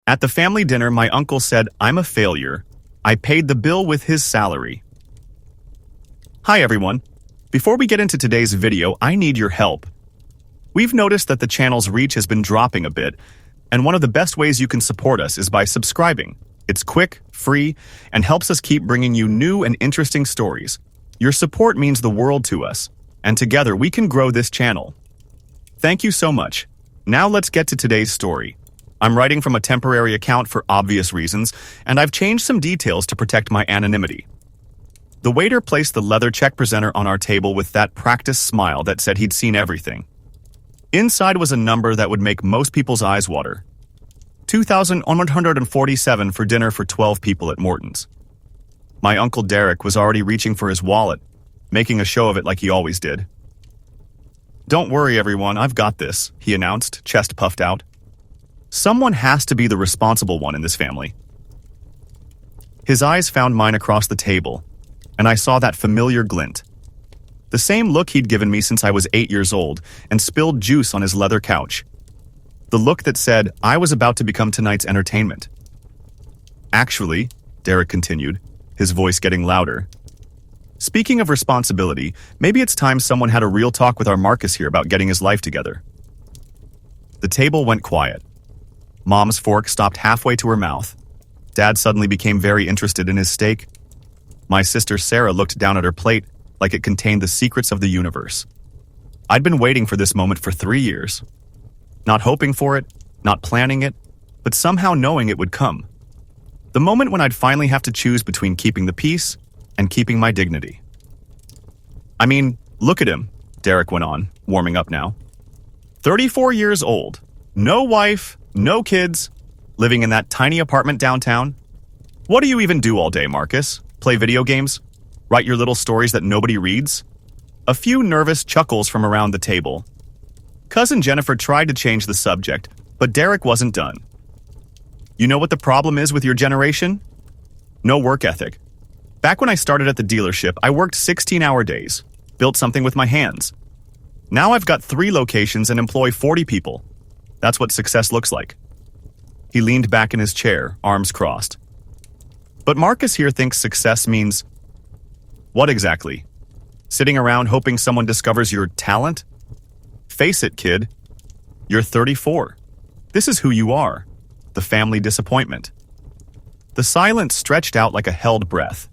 At the family dinner, my uncle said, "I'm a failure. I paid the bill with his salary." Hi everyone. Before we get into today's video, I need your help. We've noticed that the channel's reach has been dropping a bit, and one of the best ways you can support us is by subscribing. It's quick, free, and helps us keep bringing you new and interesting stories. Your support means the world to us, and together we can grow this channel. Thank you so much. Now let's get to today's story. I'm writing from a temporary account for obvious reasons, and I've changed some details to protect my anonymity. The waiter placed the leather check presenter on our table with that practiced smile that said he'd seen everything. Inside was a number that would make most people's eyes water. 2,147 for dinner for 12 people at Morton's. My Uncle Derek was already reaching for his wallet, making a show of it like he always did. "Don't worry, everyone, I've got this," he announced, chest puffed out. Someone has to be the responsible one in this family. His eyes found mine across the table, and I saw that familiar glint. The same look he'd given me since I was 8 years old and spilled juice on his leather couch. The look that said I was about to become tonight's entertainment. "Actually," Derek continued, his voice getting louder, "speaking of responsibility, maybe it's time someone had a real talk with our Marcus here about getting his life together." The table went quiet. Mom's fork stopped halfway to her mouth. Dad suddenly became very interested in his steak. My sister Sarah looked down at her plate like it contained the secrets of the universe. I'd been waiting for this moment for 3 years. Not hoping for it, not planning it, but somehow knowing it would come. The moment when I'd finally have to choose between keeping the peace and keeping my dignity. "I mean, look at him," Derek went on, warming up now. 34 years old, no wife, no kids, living in that tiny apartment downtown. What do you even do all day, Marcus? Play video games? Write your little stories that nobody reads?" A few nervous chuckles from around the table. Cousin Jennifer tried to change the subject, but Derek wasn't done. "You know what the problem is with your generation? No work ethic. Back when I started at the dealership, I worked 16-hour days, built something with my hands. Now I've got 3 locations and employ 40 people. That's what success looks like." He leaned back in his chair, arms crossed. "But Marcus here thinks success means..." "What exactly? Sitting around hoping someone discovers your talent? Face it, kid. You're 34. This is who you are. The family disappointment." The silence stretched out like a held breath.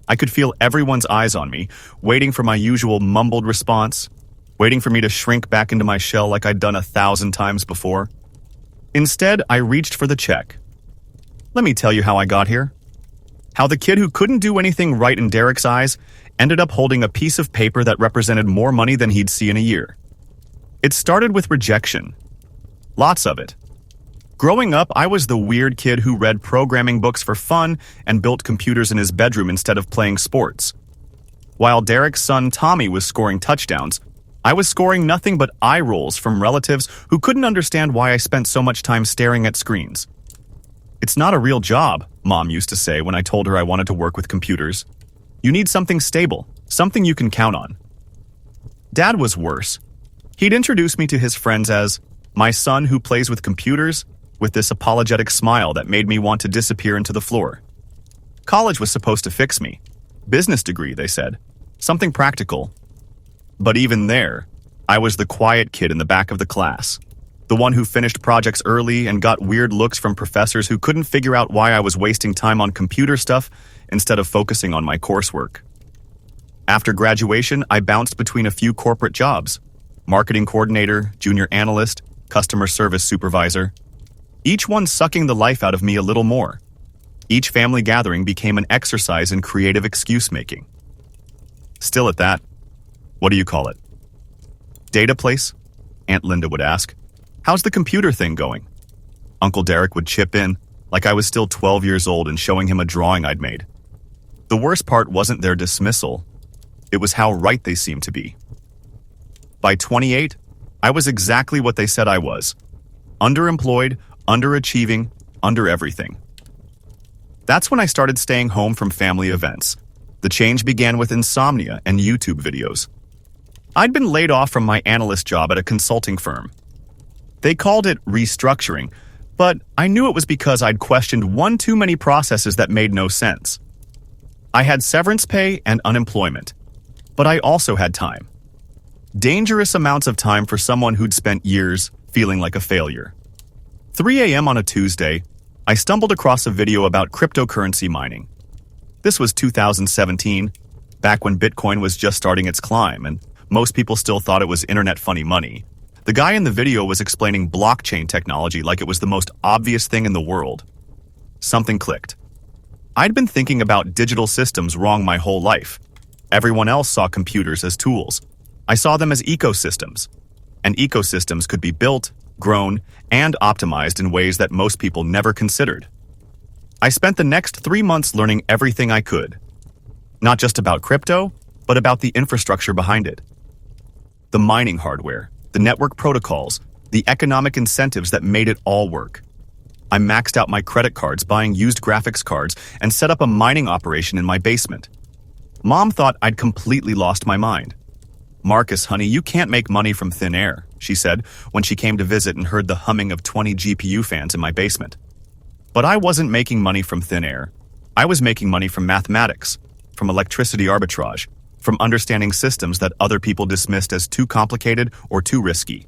I could feel everyone's eyes on me, waiting for my usual mumbled response, waiting for me to shrink back into my shell like I'd done 1,000 times before. Instead, I reached for the check. Let me tell you how I got here. How the kid who couldn't do anything right in Derek's eyes ended up holding a piece of paper that represented more money than he'd see in a year. It started with rejection. Lots of it. Growing up, I was the weird kid who read programming books for fun and built computers in his bedroom instead of playing sports. While Derek's son Tommy was scoring touchdowns, I was scoring nothing but eye rolls from relatives who couldn't understand why I spent so much time staring at screens. "It's not a real job," Mom used to say when I told her I wanted to work with computers. "You need something stable, something you can count on." Dad was worse. He'd introduce me to his friends as my son who plays with computers, with this apologetic smile that made me want to disappear into the floor. College was supposed to fix me. Business degree, they said. Something practical. But even there, I was the quiet kid in the back of the class. The one who finished projects early and got weird looks from professors who couldn't figure out why I was wasting time on computer stuff instead of focusing on my coursework. After graduation, I bounced between a few corporate jobs. Marketing coordinator, junior analyst, customer service supervisor. Each one sucking the life out of me a little more. Each family gathering became an exercise in creative excuse-making. Still at that, what do you call it? "Data place?" Aunt Linda would ask. "How's the computer thing going?" Uncle Derek would chip in, like I was still 12 years old and showing him a drawing I'd made. The worst part wasn't their dismissal. It was how right they seemed to be. By 28, I was exactly what they said I was. Underemployed, underachieving, under everything. That's when I started staying home from family events. The change began with insomnia and YouTube videos. I'd been laid off from my analyst job at a consulting firm. They called it restructuring, But I knew it was because I'd questioned one too many processes that made no sense. I had severance pay and unemployment, but I also had time. Dangerous amounts of time for someone who'd spent years feeling like a failure. 3 a.m. on a Tuesday, I stumbled across a video about cryptocurrency mining. This was 2017, back when Bitcoin was just starting its climb, and most people still thought it was internet funny money. The guy in the video was explaining blockchain technology like it was the most obvious thing in the world. Something clicked. I'd been thinking about digital systems wrong my whole life. Everyone else saw computers as tools. I saw them as ecosystems. And ecosystems could be built, grown, and optimized in ways that most people never considered. I spent the next 3 months learning everything I could. Not just about crypto, but about the infrastructure behind it. The mining hardware, the network protocols, the economic incentives that made it all work. I maxed out my credit cards buying used graphics cards and set up a mining operation in my basement. Mom thought I'd completely lost my mind. "Marcus, honey, you can't make money from thin air," she said when she came to visit and heard the humming of 20 GPU fans in my basement. But I wasn't making money from thin air. I was making money from mathematics, from electricity arbitrage, from understanding systems that other people dismissed as too complicated or too risky.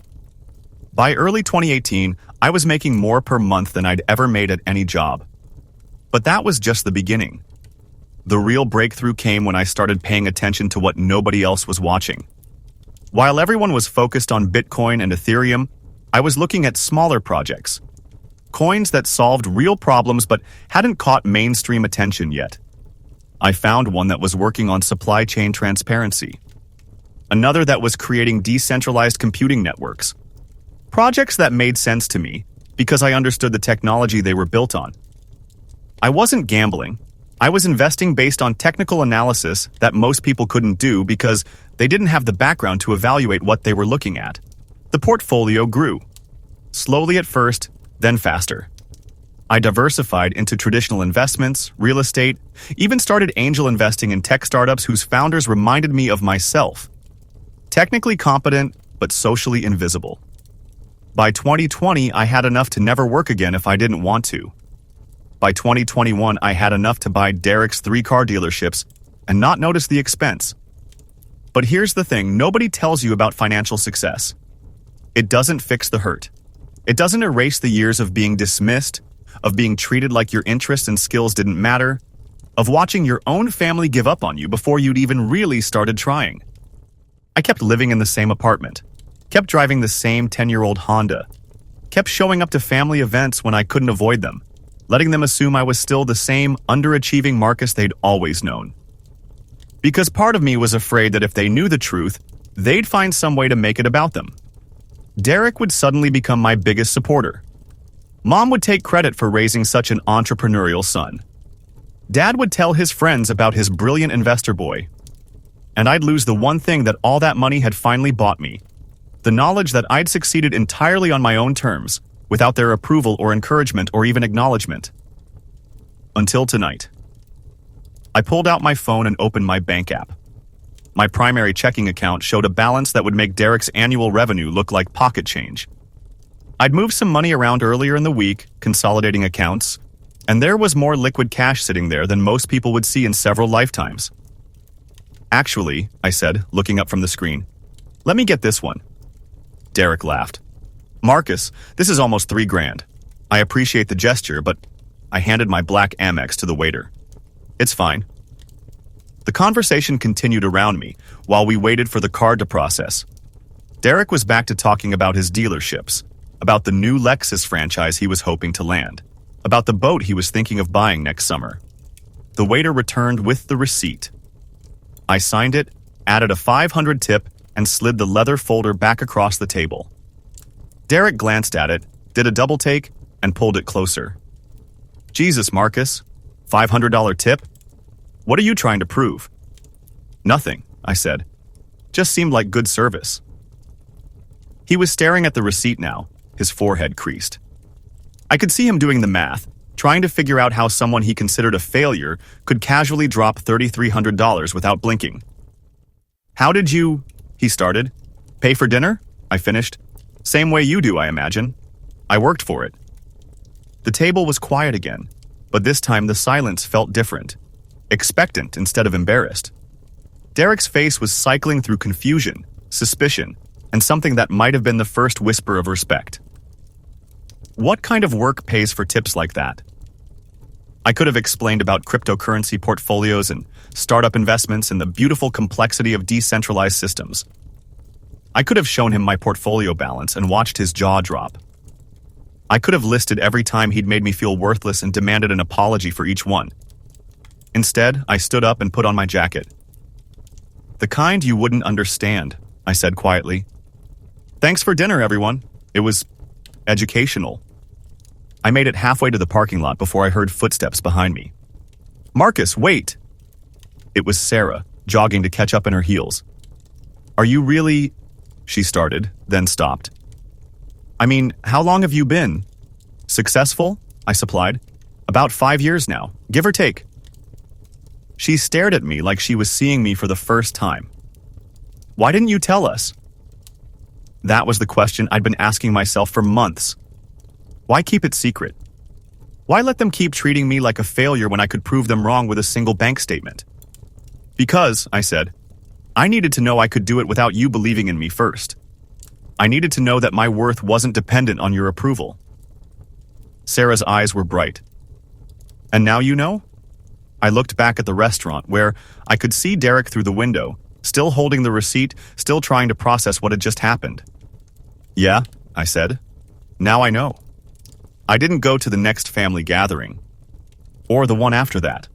By early 2018, I was making more per month than I'd ever made at any job. But that was just the beginning. The real breakthrough came when I started paying attention to what nobody else was watching. While everyone was focused on Bitcoin and Ethereum, I was looking at smaller projects. Coins that solved real problems but hadn't caught mainstream attention yet. I found one that was working on supply chain transparency. Another that was creating decentralized computing networks. Projects that made sense to me because I understood the technology they were built on. I wasn't gambling. I was investing based on technical analysis that most people couldn't do because they didn't have the background to evaluate what they were looking at. The portfolio grew. Slowly at first, then faster. I diversified into traditional investments, real estate, even started angel investing in tech startups whose founders reminded me of myself. Technically competent, but socially invisible. By 2020, I had enough to never work again if I didn't want to. By 2021, I had enough to buy Derek's 3 car dealerships and not notice the expense. But here's the thing, nobody tells you about financial success. It doesn't fix the hurt. It doesn't erase the years of being dismissed, of being treated like your interests and skills didn't matter, of watching your own family give up on you before you'd even really started trying. I kept living in the same apartment, kept driving the same 10-year-old Honda, kept showing up to family events when I couldn't avoid them, letting them assume I was still the same underachieving Marcus they'd always known. Because part of me was afraid that if they knew the truth, they'd find some way to make it about them. Derek would suddenly become my biggest supporter. Mom would take credit for raising such an entrepreneurial son. Dad would tell his friends about his brilliant investor boy. And I'd lose the one thing that all that money had finally bought me, the knowledge that I'd succeeded entirely on my own terms, without their approval or encouragement or even acknowledgement. Until tonight. I pulled out my phone and opened my bank app. My primary checking account showed a balance that would make Derek's annual revenue look like pocket change. I'd moved some money around earlier in the week, consolidating accounts, and there was more liquid cash sitting there than most people would see in several lifetimes. "Actually," I said, looking up from the screen, "let me get this one." Derek laughed. "Marcus, this is almost $3,000. I appreciate the gesture, but..." I handed my black Amex to the waiter. "It's fine." The conversation continued around me while we waited for the card to process. Derek was back to talking about his dealerships, about the new Lexus franchise he was hoping to land, about the boat he was thinking of buying next summer. The waiter returned with the receipt. I signed it, added a $500 tip, and slid the leather folder back across the table. Derek glanced at it, did a double take, and pulled it closer. "Jesus, Marcus, $500 tip? What are you trying to prove?" "Nothing," I said. "Just seemed like good service." He was staring at the receipt now, his forehead creased. I could see him doing the math, trying to figure out how someone he considered a failure could casually drop $3,300 without blinking. "How did you," he started. "Pay for dinner?" I finished. "Same way you do, I imagine. I worked for it." The table was quiet again, but this time the silence felt different, expectant instead of embarrassed. Derek's face was cycling through confusion, suspicion, and something that might have been the first whisper of respect. What kind of work pays for tips like that? I could have explained about cryptocurrency portfolios and startup investments and the beautiful complexity of decentralized systems. I could have shown him my portfolio balance and watched his jaw drop. I could have listed every time he'd made me feel worthless and demanded an apology for each one. Instead, I stood up and put on my jacket. "The kind you wouldn't understand," I said quietly. "Thanks for dinner, everyone. It was educational." I made it halfway to the parking lot before I heard footsteps behind me. "Marcus, wait!" It was Sarah, jogging to catch up in her heels. "Are you really—" she started, then stopped. "I mean, how long have you been?" "Successful?" I supplied. "About 5 years now, give or take." She stared at me like she was seeing me for the first time. "Why didn't you tell us?" That was the question I'd been asking myself for months. Why keep it secret? Why let them keep treating me like a failure when I could prove them wrong with a single bank statement? "Because," I said, "I needed to know I could do it without you believing in me first. I needed to know that my worth wasn't dependent on your approval." Sarah's eyes were bright. "And now you know?" I looked back at the restaurant where I could see Derek through the window, still holding the receipt, still trying to process what had just happened. "Yeah," I said. "Now I know." I didn't go to the next family gathering, or the one after that.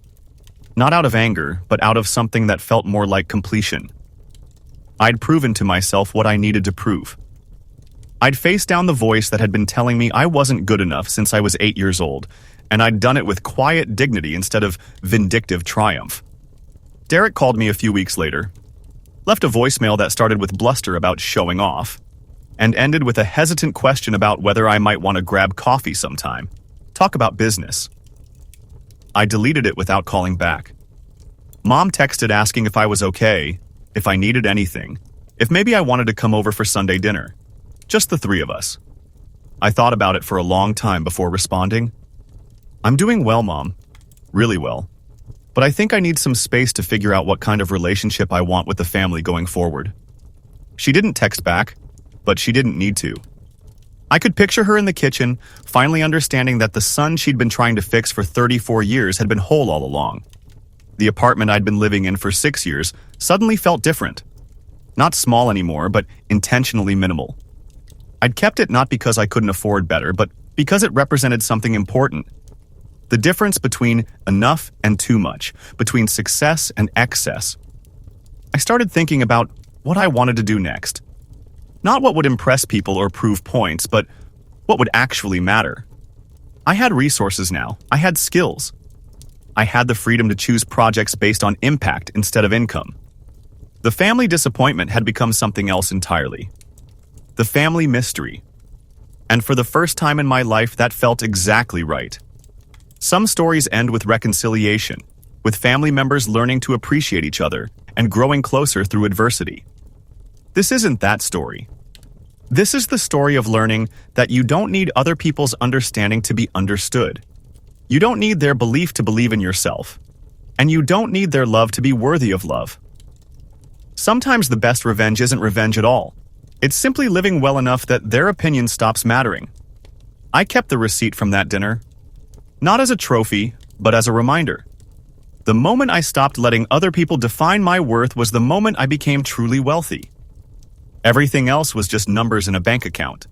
Not out of anger, but out of something that felt more like completion. I'd proven to myself what I needed to prove. I'd faced down the voice that had been telling me I wasn't good enough since I was 8 years old, and I'd done it with quiet dignity instead of vindictive triumph. Derek called me a few weeks later, left a voicemail that started with bluster about showing off, and ended with a hesitant question about whether I might want to grab coffee sometime, talk about business. I deleted it without calling back. Mom texted asking if I was okay, if I needed anything, if maybe I wanted to come over for Sunday dinner. Just the three of us. I thought about it for a long time before responding. "I'm doing well, Mom. Really well. But I think I need some space to figure out what kind of relationship I want with the family going forward." She didn't text back, but she didn't need to. I could picture her in the kitchen, finally understanding that the son she'd been trying to fix for 34 years had been whole all along. The apartment I'd been living in for 6 years suddenly felt different. Not small anymore, but intentionally minimal. I'd kept it not because I couldn't afford better, but because it represented something important. The difference between enough and too much, between success and excess. I started thinking about what I wanted to do next. Not what would impress people or prove points, but what would actually matter. I had resources now. I had skills. I had the freedom to choose projects based on impact instead of income. The family disappointment had become something else entirely. The family mystery. And for the first time in my life, that felt exactly right. Some stories end with reconciliation, with family members learning to appreciate each other and growing closer through adversity. This isn't that story. This is the story of learning that you don't need other people's understanding to be understood. You don't need their belief to believe in yourself. And you don't need their love to be worthy of love. Sometimes the best revenge isn't revenge at all. It's simply living well enough that their opinion stops mattering. I kept the receipt from that dinner, not as a trophy, but as a reminder. The moment I stopped letting other people define my worth was the moment I became truly wealthy. Everything else was just numbers in a bank account.